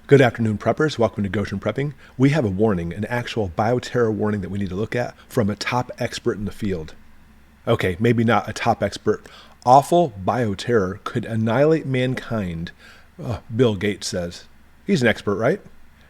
Good afternoon, preppers. Welcome to Goshen Prepping. We have a warning, an actual bioterror warning that we need to look at from a top expert in the field. Okay, maybe not a top expert. Awful bioterror could annihilate mankind, Bill Gates says. He's an expert, right?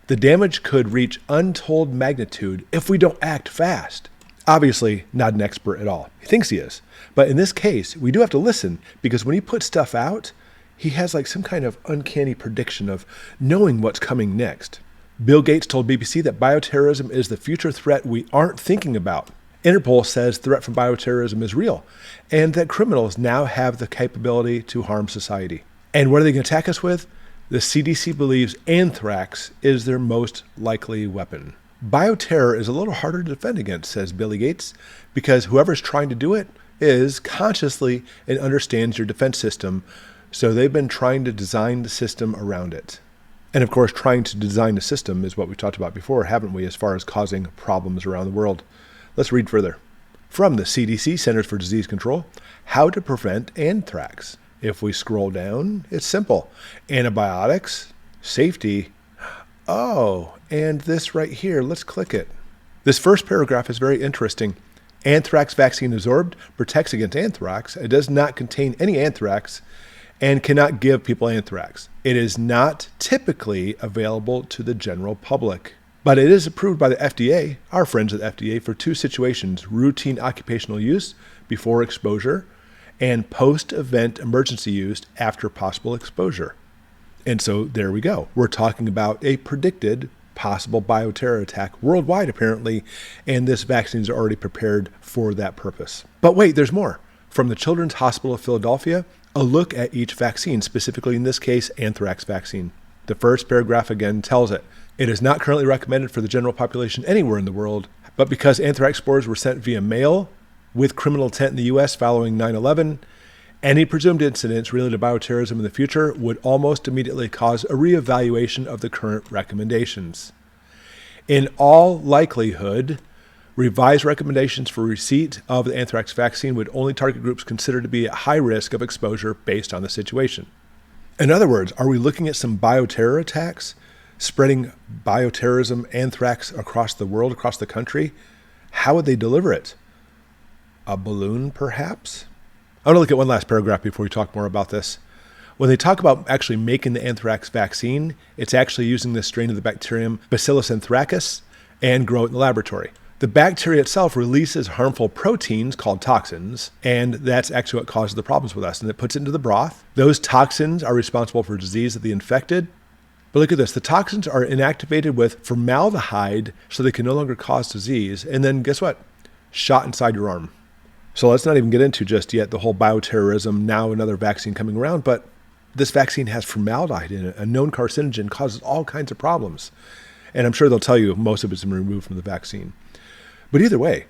The damage could reach untold magnitude if we don't act fast. Obviously, not an expert at all. He thinks he is. But in this case, we do have to listen because when he puts stuff out, he has like some kind of uncanny prediction of knowing what's coming next. Bill Gates told BBC that bioterrorism is the future threat we aren't thinking about. Interpol says threat from bioterrorism is real and that criminals now have the capability to harm society. And what are they going to attack us with? The CDC believes anthrax is their most likely weapon. Bioterror is a little harder to defend against, says Billy Gates, because whoever's trying to do it is consciously and understands your defense system. So they've been trying to design the system around it. And of course, trying to design the system is what we talked about before, haven't we, as far as causing problems around the world. Let's read further. From the CDC, Centers for Disease Control, how to prevent anthrax. If we scroll down, it's simple. Antibiotics, safety. Oh, and this right here, let's click it. This first paragraph is very interesting. Anthrax vaccine absorbed protects against anthrax. It does not contain any anthrax and cannot give people anthrax. It is not typically available to the general public, but it is approved by the FDA, our friends at the FDA, for two situations: routine occupational use before exposure and post-event emergency use after possible exposure. And so there we go. We're talking about a predicted possible bioterror attack worldwide, apparently, and this vaccine is already prepared for that purpose. But wait, there's more. From the Children's Hospital of Philadelphia, a look at each vaccine, specifically in this case, anthrax vaccine. The first paragraph again tells it. It is not currently recommended for the general population anywhere in the world, but because anthrax spores were sent via mail with criminal intent in the U.S. following 9/11, any presumed incidents related to bioterrorism in the future would almost immediately cause a reevaluation of the current recommendations. In all likelihood, revised recommendations for receipt of the anthrax vaccine would only target groups considered to be at high risk of exposure based on the situation. In other words, are we looking at some bioterror attacks, spreading bioterrorism, anthrax across the world, across the country? How would they deliver it? A balloon, perhaps? I want to look at one last paragraph before we talk more about this. When they talk about actually making the anthrax vaccine, it's actually using this strain of the bacterium Bacillus anthracus and grow it in the laboratory. The bacteria itself releases harmful proteins called toxins, and that's actually what causes the problems with us. And it puts it into the broth. Those toxins are responsible for disease of the infected. But look at this. The toxins are inactivated with formaldehyde so they can no longer cause disease. And then guess what? Shot inside your arm. So let's not even get into just yet the whole bioterrorism, now another vaccine coming around. But this vaccine has formaldehyde in it. A known carcinogen, causes all kinds of problems. And I'm sure they'll tell you most of it's been removed from the vaccine. But either way,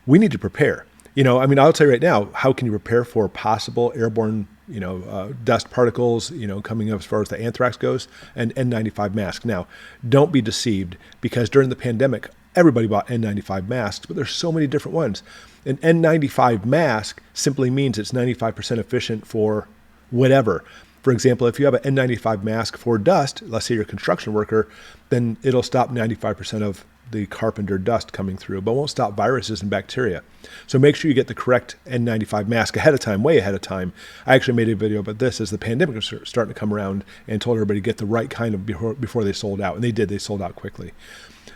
we need to prepare. I'll tell you right now, how can you prepare for possible airborne, dust particles, coming up as far as the anthrax goes? An N95 mask. Now, don't be deceived, because during the pandemic, everybody bought N95 masks, but there's so many different ones. An N95 mask simply means it's 95% efficient for whatever. For example, if you have an N95 mask for dust, let's say you're a construction worker, then it'll stop 95% of the carpenter dust coming through, but won't stop viruses and bacteria. So make sure you get the correct N95 mask ahead of time, way ahead of time. I actually made a video about this as the pandemic was starting to come around and told everybody to get the right kind of before they sold out. And they did, they sold out quickly.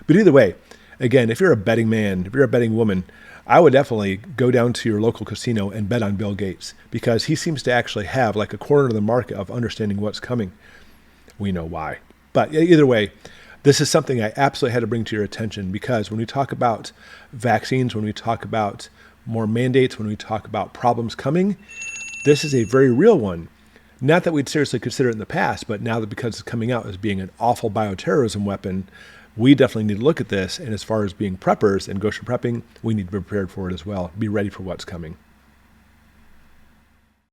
But either way, again, if you're a betting man, if you're a betting woman, I would definitely go down to your local casino and bet on Bill Gates, because he seems to actually have like a corner of the market of understanding what's coming. We know why. But either way, this is something I absolutely had to bring to your attention, because when we talk about vaccines, when we talk about more mandates, when we talk about problems coming, this is a very real one. Not that we'd seriously consider it in the past, but now that because it's coming out as being an awful bioterrorism weapon, we definitely need to look at this. And as far as being preppers and Goshen prepping, we need to be prepared for it as well. Be ready for what's coming.